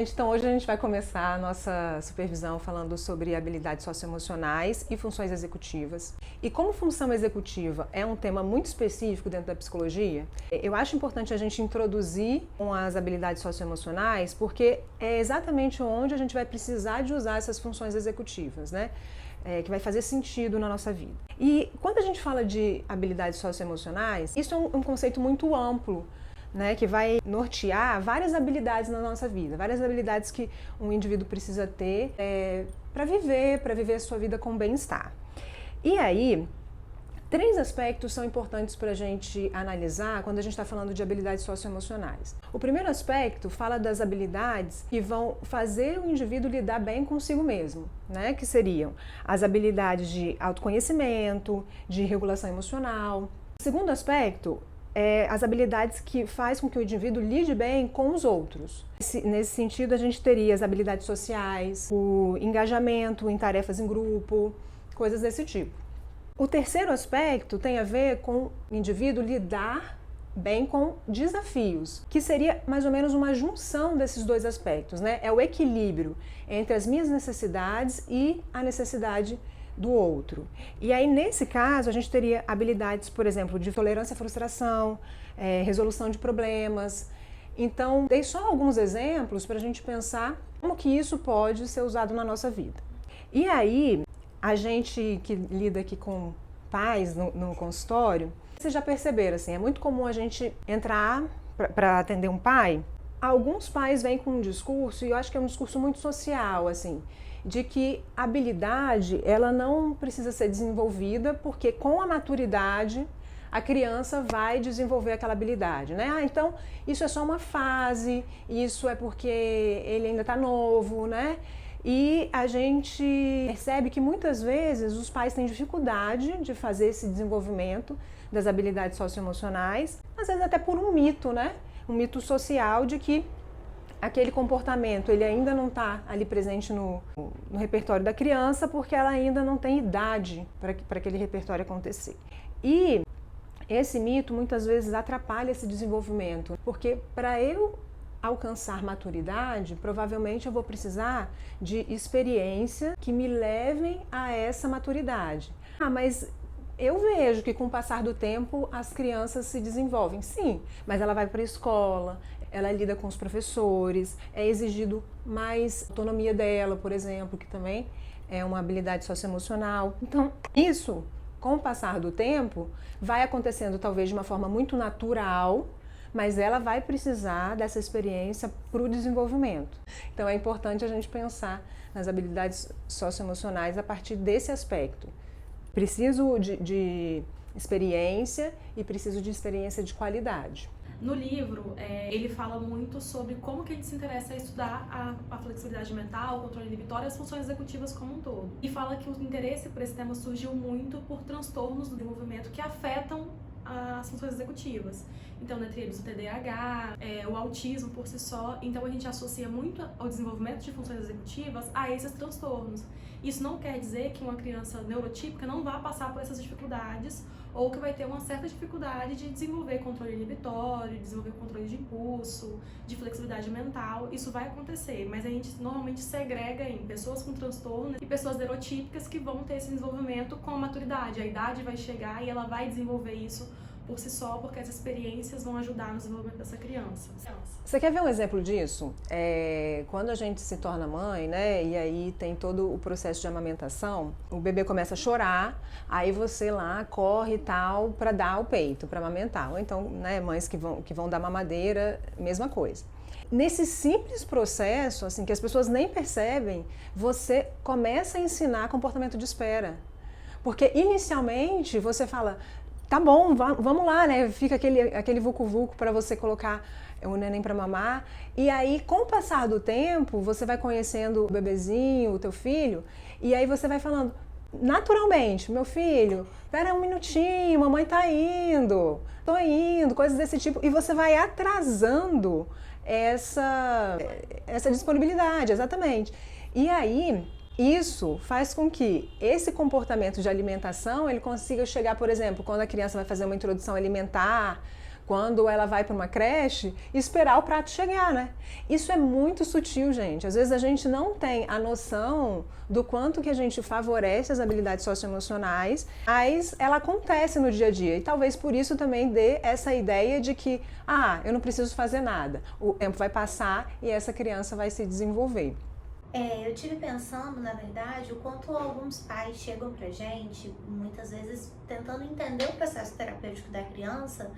Então, hoje a gente vai começar a nossa supervisão falando sobre habilidades socioemocionais e funções executivas. E como função executiva é um tema muito específico dentro da psicologia, eu acho importante a gente introduzir com as habilidades socioemocionais, porque é exatamente onde a gente vai precisar de usar essas funções executivas, né? Que vai fazer sentido na nossa vida. E quando a gente fala de habilidades socioemocionais, isso é um conceito muito amplo, né, que vai nortear várias habilidades na nossa vida, várias habilidades que um indivíduo precisa ter para viver a sua vida com bem-estar. E aí, três aspectos são importantes para a gente analisar quando a gente está falando de habilidades socioemocionais. O primeiro aspecto fala das habilidades que vão fazer o indivíduo lidar bem consigo mesmo, né? Que seriam as habilidades de autoconhecimento, de regulação emocional. O segundo aspecto as habilidades que faz com que o indivíduo lide bem com os outros. Nesse sentido, a gente teria as habilidades sociais, o engajamento em tarefas em grupo, coisas desse tipo. O terceiro aspecto tem a ver com o indivíduo lidar bem com desafios, que seria mais ou menos uma junção desses dois aspectos, né? É o equilíbrio entre as minhas necessidades e a necessidade do outro. E aí, nesse caso, a gente teria habilidades, por exemplo, de tolerância à frustração, resolução de problemas. Então, dei só alguns exemplos para a gente pensar como que isso pode ser usado na nossa vida. E aí, a gente que lida aqui com pais no consultório, vocês já perceberam, assim, é muito comum a gente entrar para atender um pai. Alguns pais vêm com um discurso, e eu acho que é um discurso muito social, assim, de que a habilidade ela não precisa ser desenvolvida porque com a maturidade a criança vai desenvolver aquela habilidade, né? Então isso é só uma fase, isso é porque ele ainda está novo, né? E a gente percebe que muitas vezes os pais têm dificuldade de fazer esse desenvolvimento das habilidades socioemocionais, às vezes até por um mito, né? Um mito social de que aquele comportamento ele ainda não está ali presente no repertório da criança porque ela ainda não tem idade para aquele repertório acontecer. E esse mito muitas vezes atrapalha esse desenvolvimento, porque para eu alcançar maturidade, provavelmente eu vou precisar de experiência que me levem a essa maturidade. Mas eu vejo que com o passar do tempo as crianças se desenvolvem, sim, mas ela vai para a escola, ela lida com os professores, é exigido mais autonomia dela, por exemplo, que também é uma habilidade socioemocional. Então, isso, com o passar do tempo, vai acontecendo talvez de uma forma muito natural, mas ela vai precisar dessa experiência para o desenvolvimento. Então, é importante a gente pensar nas habilidades socioemocionais a partir desse aspecto. Preciso de experiência e preciso de experiência de qualidade. No livro, ele fala muito sobre como que a gente se interessa a estudar a flexibilidade mental, o controle inibitório e as funções executivas como um todo. E fala que o interesse por esse tema surgiu muito por transtornos do desenvolvimento que afetam as funções executivas. Então, entre eles o TDAH, o autismo por si só. Então, a gente associa muito ao desenvolvimento de funções executivas a esses transtornos. Isso não quer dizer que uma criança neurotípica não vá passar por essas dificuldades ou que vai ter uma certa dificuldade de desenvolver controle inibitório, de desenvolver controle de impulso, de flexibilidade mental. Isso vai acontecer, mas a gente normalmente segrega em pessoas com transtorno e pessoas neurotípicas que vão ter esse desenvolvimento com a maturidade. A idade vai chegar e ela vai desenvolver isso por si só, porque as experiências vão ajudar no desenvolvimento dessa criança. Você quer ver um exemplo disso? Quando a gente se torna mãe, né, e aí tem todo o processo de amamentação, o bebê começa a chorar, aí você lá corre e tal para dar o peito, para amamentar. Ou então, né, mães que vão dar mamadeira, mesma coisa. Nesse simples processo, assim, que as pessoas nem percebem, você começa a ensinar comportamento de espera. Porque inicialmente você fala, tá bom, vamos lá, né? Fica aquele vucu-vucu para você colocar o neném para mamar. E aí, com o passar do tempo, você vai conhecendo o bebezinho, o teu filho, e aí você vai falando naturalmente, meu filho, espera um minutinho, mamãe tá indo, tô indo, coisas desse tipo. E você vai atrasando essa disponibilidade, exatamente. E aí, isso faz com que esse comportamento de alimentação ele consiga chegar, por exemplo, quando a criança vai fazer uma introdução alimentar quando ela vai para uma creche, esperar o prato chegar, né? Isso é muito sutil, gente. Às vezes a gente não tem a noção do quanto que a gente favorece as habilidades socioemocionais, mas ela acontece no dia a dia. E talvez por isso também dê essa ideia de que, eu não preciso fazer nada. O tempo vai passar e essa criança vai se desenvolver. Eu tive pensando, na verdade, o quanto alguns pais chegam pra gente, muitas vezes tentando entender o processo terapêutico da criança,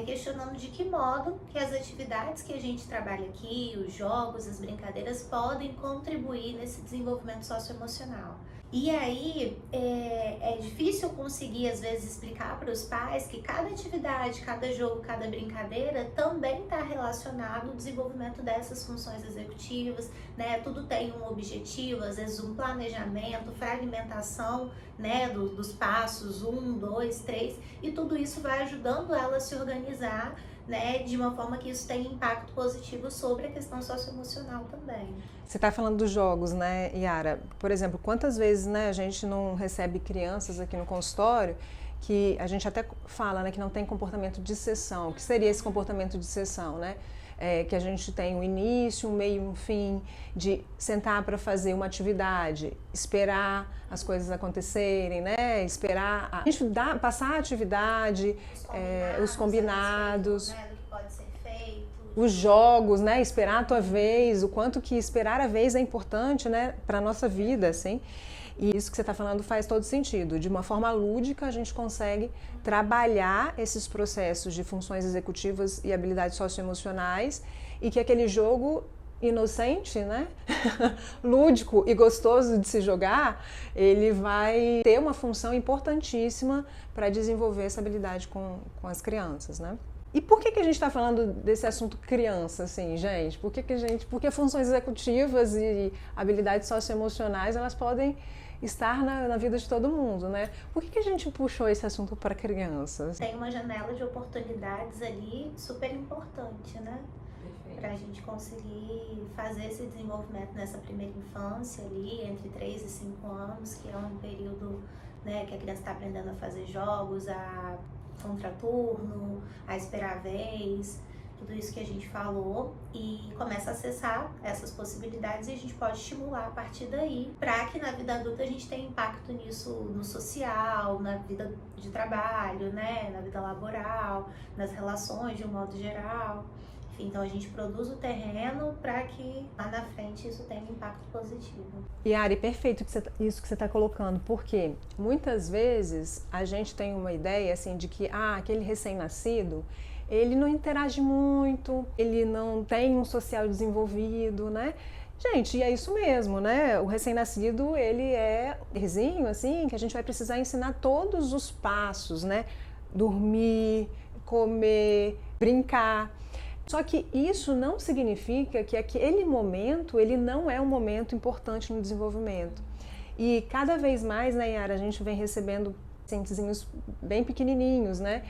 questionando de que modo que as atividades que a gente trabalha aqui, os jogos, as brincadeiras, podem contribuir nesse desenvolvimento socioemocional. E aí, é difícil conseguir, às vezes, explicar para os pais que cada atividade, cada jogo, cada brincadeira também está relacionado ao desenvolvimento dessas funções executivas, né? Tudo tem um objetivo, às vezes um planejamento, fragmentação, né, dos passos, 1, 2, 3, e tudo isso vai ajudando ela a se organizar, né, de uma forma que isso tenha impacto positivo sobre a questão socioemocional também. Você está falando dos jogos, né, Yara? Por exemplo, quantas vezes, né, a gente não recebe crianças aqui no consultório que a gente até fala, né, que não tem comportamento de sessão. O que seria esse comportamento de sessão, né? Que a gente tem um início, um meio, um fim, de sentar para fazer uma atividade, esperar as coisas acontecerem, né? Esperar a gente passar a atividade, os combinados, né, do que pode ser feito, os jogos, né? Esperar a tua vez, o quanto que esperar a vez é importante, né, para a nossa vida, assim. E isso que você está falando faz todo sentido. De uma forma lúdica, a gente consegue trabalhar esses processos de funções executivas e habilidades socioemocionais e que aquele jogo inocente, né? lúdico e gostoso de se jogar, ele vai ter uma função importantíssima para desenvolver essa habilidade com as crianças, né? E por que a gente está falando desse assunto criança, assim, gente? Porque funções executivas e habilidades socioemocionais, elas podem estar na vida de todo mundo, né? Por que a gente puxou esse assunto para crianças? Tem uma janela de oportunidades ali super importante, né? Para a gente conseguir fazer esse desenvolvimento nessa primeira infância ali, entre 3 e 5 anos, que é um período, né, que a criança está aprendendo a fazer jogos, a contraturno, a esperar a vez, tudo isso que a gente falou, e começa a acessar essas possibilidades e a gente pode estimular a partir daí para que na vida adulta a gente tenha impacto nisso no social, na vida de trabalho, né, na vida laboral, nas relações de um modo geral. Enfim, então a gente produz o terreno para que lá na frente isso tenha um impacto positivo. Yari, perfeito isso que você está colocando, porque muitas vezes a gente tem uma ideia assim de que aquele recém-nascido ele não interage muito, ele não tem um social desenvolvido, né? Gente, e é isso mesmo, né? O recém-nascido, ele é erzinho, assim, que a gente vai precisar ensinar todos os passos, né? Dormir, comer, brincar. Só que isso não significa que aquele momento, ele não é um momento importante no desenvolvimento. E cada vez mais, né, Yara, a gente vem recebendo pacientezinhos bem pequenininhos, né?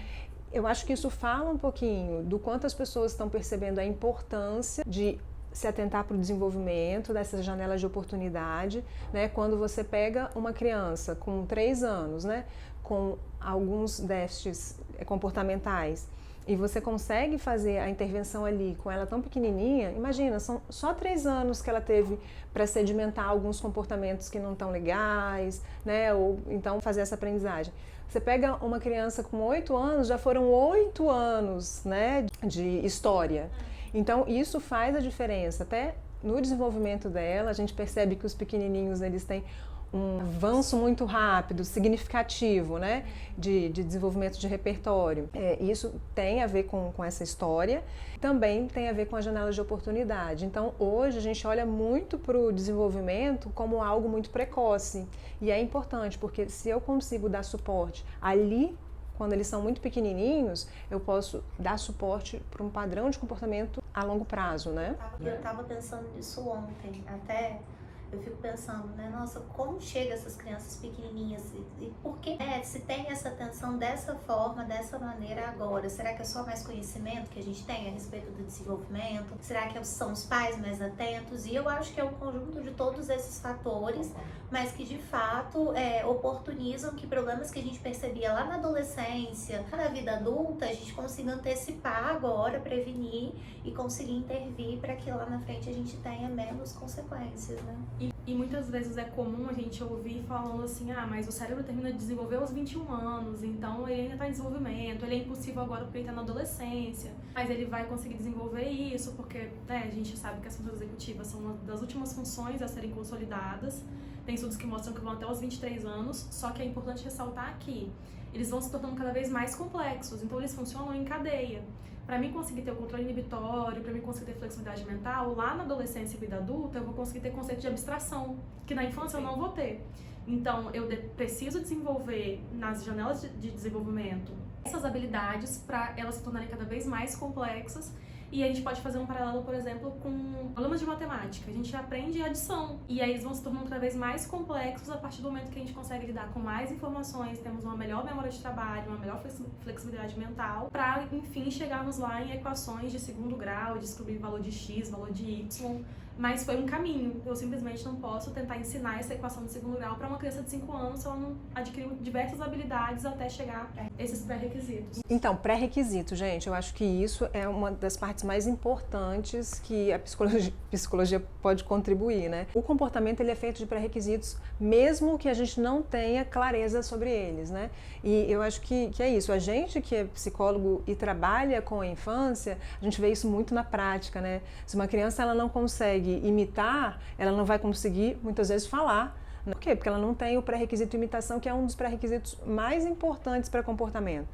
Eu acho que isso fala um pouquinho do quanto as pessoas estão percebendo a importância de se atentar para o desenvolvimento dessas janelas de oportunidade, né? Quando você pega uma criança com 3 anos, né? Com alguns déficits comportamentais, e você consegue fazer a intervenção ali com ela tão pequenininha, imagina, são só 3 anos que ela teve para sedimentar alguns comportamentos que não estão legais, né? Ou então fazer essa aprendizagem. Você pega uma criança com 8 anos, já foram 8 anos, né, de história. Então isso faz a diferença. Até no desenvolvimento dela, a gente percebe que os pequenininhos, eles têm um avanço muito rápido, significativo, né, de desenvolvimento de repertório. Isso tem a ver com essa história, também tem a ver com as janelas de oportunidade. Então, hoje a gente olha muito para o desenvolvimento como algo muito precoce. E é importante, porque se eu consigo dar suporte ali, quando eles são muito pequenininhos, eu posso dar suporte para um padrão de comportamento a longo prazo, né? Eu estava pensando nisso ontem, até eu fico pensando, né, nossa, como chega essas crianças pequenininhas e por que se tem essa atenção dessa forma, dessa maneira agora? Será que é só mais conhecimento que a gente tem a respeito do desenvolvimento? Será que são os pais mais atentos? E eu acho que é um conjunto de todos esses fatores, mas que de fato oportunizam que problemas que a gente percebia lá na adolescência, na vida adulta, a gente consiga antecipar agora, prevenir e conseguir intervir para que lá na frente a gente tenha menos consequências, né? E muitas vezes é comum a gente ouvir falando assim, mas o cérebro termina de desenvolver aos 21 anos, então ele ainda está em desenvolvimento, ele é impossível agora porque ele está na adolescência, mas ele vai conseguir desenvolver isso porque a gente sabe que as funções executivas são uma das últimas funções a serem consolidadas. Tem estudos que mostram que vão até os 23 anos, só que é importante ressaltar que eles vão se tornando cada vez mais complexos, então eles funcionam em cadeia. Para mim conseguir ter o controle inibitório, para mim conseguir ter flexibilidade mental, lá na adolescência e vida adulta eu vou conseguir ter conceito de abstração, que na infância eu não vou ter. Então eu preciso desenvolver nas janelas de desenvolvimento essas habilidades para elas se tornarem cada vez mais complexas. E a gente pode fazer um paralelo, por exemplo, com problemas de matemática. A gente aprende adição e aí eles vão se tornando cada vez mais complexos a partir do momento que a gente consegue lidar com mais informações, temos uma melhor memória de trabalho, uma melhor flexibilidade mental, para, enfim, chegarmos lá em equações de segundo grau, descobrir valor de x, valor de y. Mas foi um caminho. Eu simplesmente não posso tentar ensinar essa equação de segundo grau para uma criança de 5 anos se ela não adquiriu diversas habilidades até chegar a esses pré-requisitos. Então, pré-requisito, gente, eu acho que isso é uma das partes mais importantes que a psicologia pode contribuir, né? O comportamento ele é feito de pré-requisitos, mesmo que a gente não tenha clareza sobre eles, né? E eu acho que é isso. A gente que é psicólogo e trabalha com a infância, a gente vê isso muito na prática, né? Se uma criança ela não consegue imitar, ela não vai conseguir muitas vezes falar. Por quê? Porque ela não tem o pré-requisito de imitação, que é um dos pré-requisitos mais importantes para comportamento.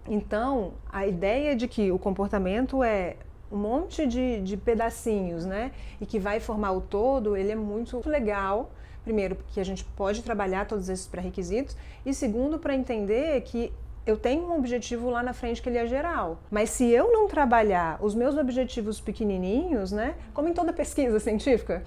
Então, a ideia de que o comportamento é um monte de pedacinhos, né? E que vai formar o todo, ele é muito legal. Primeiro, porque a gente pode trabalhar todos esses pré-requisitos. E segundo, para entender que eu tenho um objetivo lá na frente que ele é geral. Mas se eu não trabalhar os meus objetivos pequenininhos, né, como em toda pesquisa científica,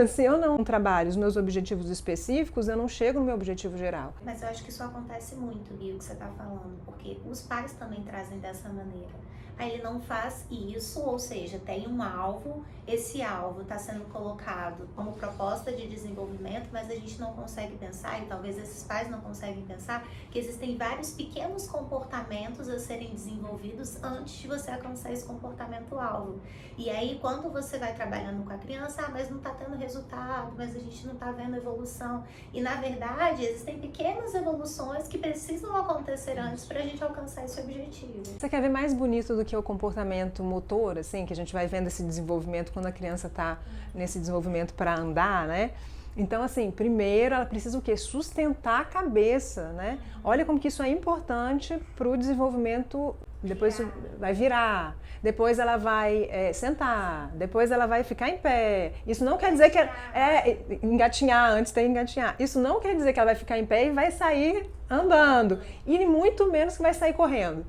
se eu não trabalho os meus objetivos específicos, eu não chego no meu objetivo geral. Mas eu acho que isso acontece muito, Gui, o que você está falando, porque os pais também trazem dessa maneira. Aí ele não faz isso, ou seja, tem um alvo, esse alvo está sendo colocado como proposta de desenvolvimento, mas a gente não consegue pensar, e talvez esses pais não conseguem pensar, que existem vários pequenos comportamentos a serem desenvolvidos antes de você alcançar esse comportamento-alvo. E aí, quando você vai trabalhando com a criança, mas não está tendo resultado, mas a gente não está vendo evolução. E, na verdade, existem pequenas evoluções que precisam acontecer antes para a gente alcançar esse objetivo. Você quer ver mais bonito do que o comportamento motor, assim, que a gente vai vendo esse desenvolvimento quando a criança está nesse desenvolvimento para andar, né? Então, assim, primeiro ela precisa o quê? Sustentar a cabeça, né? Olha como que isso é importante para o desenvolvimento. Depois vai virar, depois ela vai sentar, depois ela vai ficar em pé. Isso não quer dizer que engatinhar, antes tem engatinhar. Isso não quer dizer que ela vai ficar em pé e vai sair andando, e muito menos que vai sair correndo.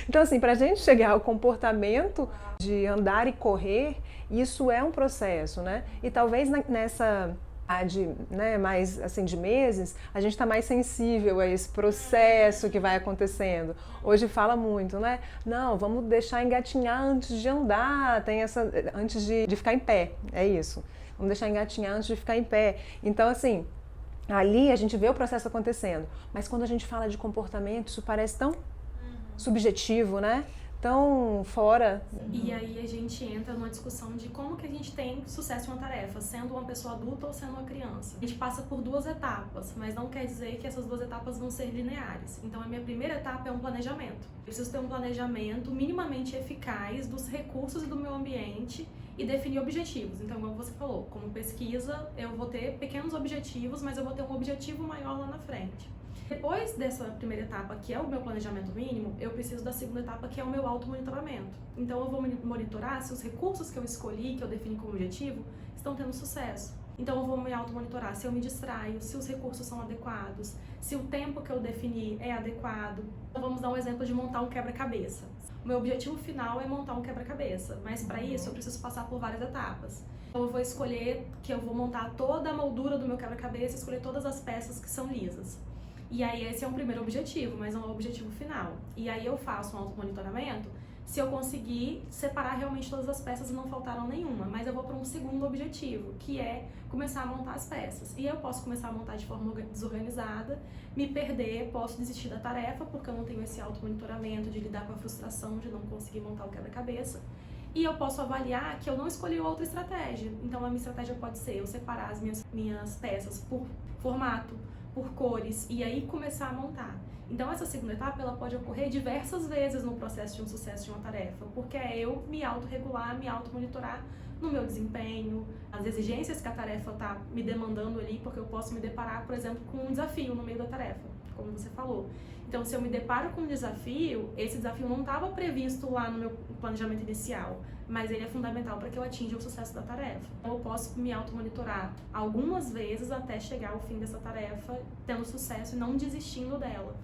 Então, assim, para a gente chegar ao comportamento de andar e correr, isso é um processo, né? E talvez nessa mais assim de meses, a gente está mais sensível a esse processo que vai acontecendo. Hoje fala muito, né? Não, vamos deixar engatinhar antes de andar, antes de ficar em pé, é isso. Vamos deixar engatinhar antes de ficar em pé. Então, assim, ali a gente vê o processo acontecendo, mas quando a gente fala de comportamento, isso parece tão subjetivo, né? Tão fora. E aí a gente entra numa discussão de como que a gente tem sucesso em uma tarefa, sendo uma pessoa adulta ou sendo uma criança. A gente passa por 2 etapas, mas não quer dizer que essas 2 etapas vão ser lineares. Então a minha primeira etapa é um planejamento. Eu preciso ter um planejamento minimamente eficaz dos recursos e do meu ambiente e definir objetivos. Então, como você falou, como pesquisa, eu vou ter pequenos objetivos, mas eu vou ter um objetivo maior lá na frente. Depois dessa primeira etapa, que é o meu planejamento mínimo, eu preciso da segunda etapa, que é o meu automonitoramento. Então eu vou monitorar se os recursos que eu escolhi, que eu defini como objetivo, estão tendo sucesso. Então eu vou me automonitorar se eu me distraio, se os recursos são adequados, se o tempo que eu defini é adequado. Então vamos dar um exemplo de montar um quebra-cabeça. O meu objetivo final é montar um quebra-cabeça, mas para isso eu preciso passar por várias etapas. Eu vou escolher que eu vou montar toda a moldura do meu quebra-cabeça, escolher todas as peças que são lisas. E aí esse é um primeiro objetivo, mas não é o objetivo final. E aí eu faço um automonitoramento se eu conseguir separar realmente todas as peças e não faltaram nenhuma. Mas eu vou para um segundo objetivo, que é começar a montar as peças. E eu posso começar a montar de forma desorganizada, me perder, posso desistir da tarefa, porque eu não tenho esse automonitoramento de lidar com a frustração de não conseguir montar o quebra-cabeça. E eu posso avaliar que eu não escolhi outra estratégia. Então a minha estratégia pode ser eu separar as minhas peças por formato, por cores, e aí começar a montar. Então essa segunda etapa ela pode ocorrer diversas vezes no processo de um sucesso de uma tarefa, porque é eu me autorregular, me automonitorar no meu desempenho, as exigências que a tarefa está me demandando ali, porque eu posso me deparar, por exemplo, com um desafio no meio da tarefa, como você falou. Então, se eu me deparo com um desafio, esse desafio não estava previsto lá no meu planejamento inicial, mas ele é fundamental para que eu atinja o sucesso da tarefa. Então, eu posso me auto-monitorar algumas vezes até chegar ao fim dessa tarefa, tendo sucesso e não desistindo dela.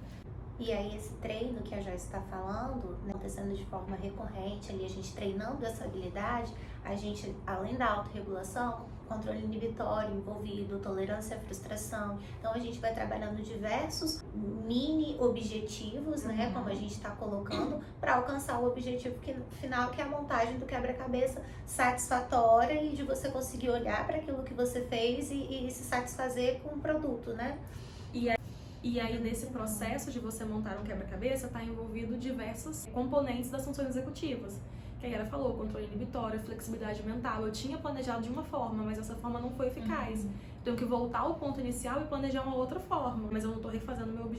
E aí esse treino que a Joyce está falando, né, acontecendo de forma recorrente, ali a gente treinando essa habilidade, a gente, além da autorregulação, controle inibitório envolvido, tolerância à frustração. Então a gente vai trabalhando diversos mini objetivos, né, como a gente está colocando, para alcançar o objetivo final, que é a montagem do quebra-cabeça satisfatória e de você conseguir olhar para aquilo que você fez e se satisfazer com o produto, né? E aí, nesse processo de você montar um quebra-cabeça, está envolvido diversos componentes das funções executivas. Que a Yara falou, controle inibitório, flexibilidade mental. Eu tinha planejado de uma forma, mas essa forma não foi eficaz. Tenho que voltar ao ponto inicial e planejar uma outra forma, mas eu não estou refazendo meu objetivo.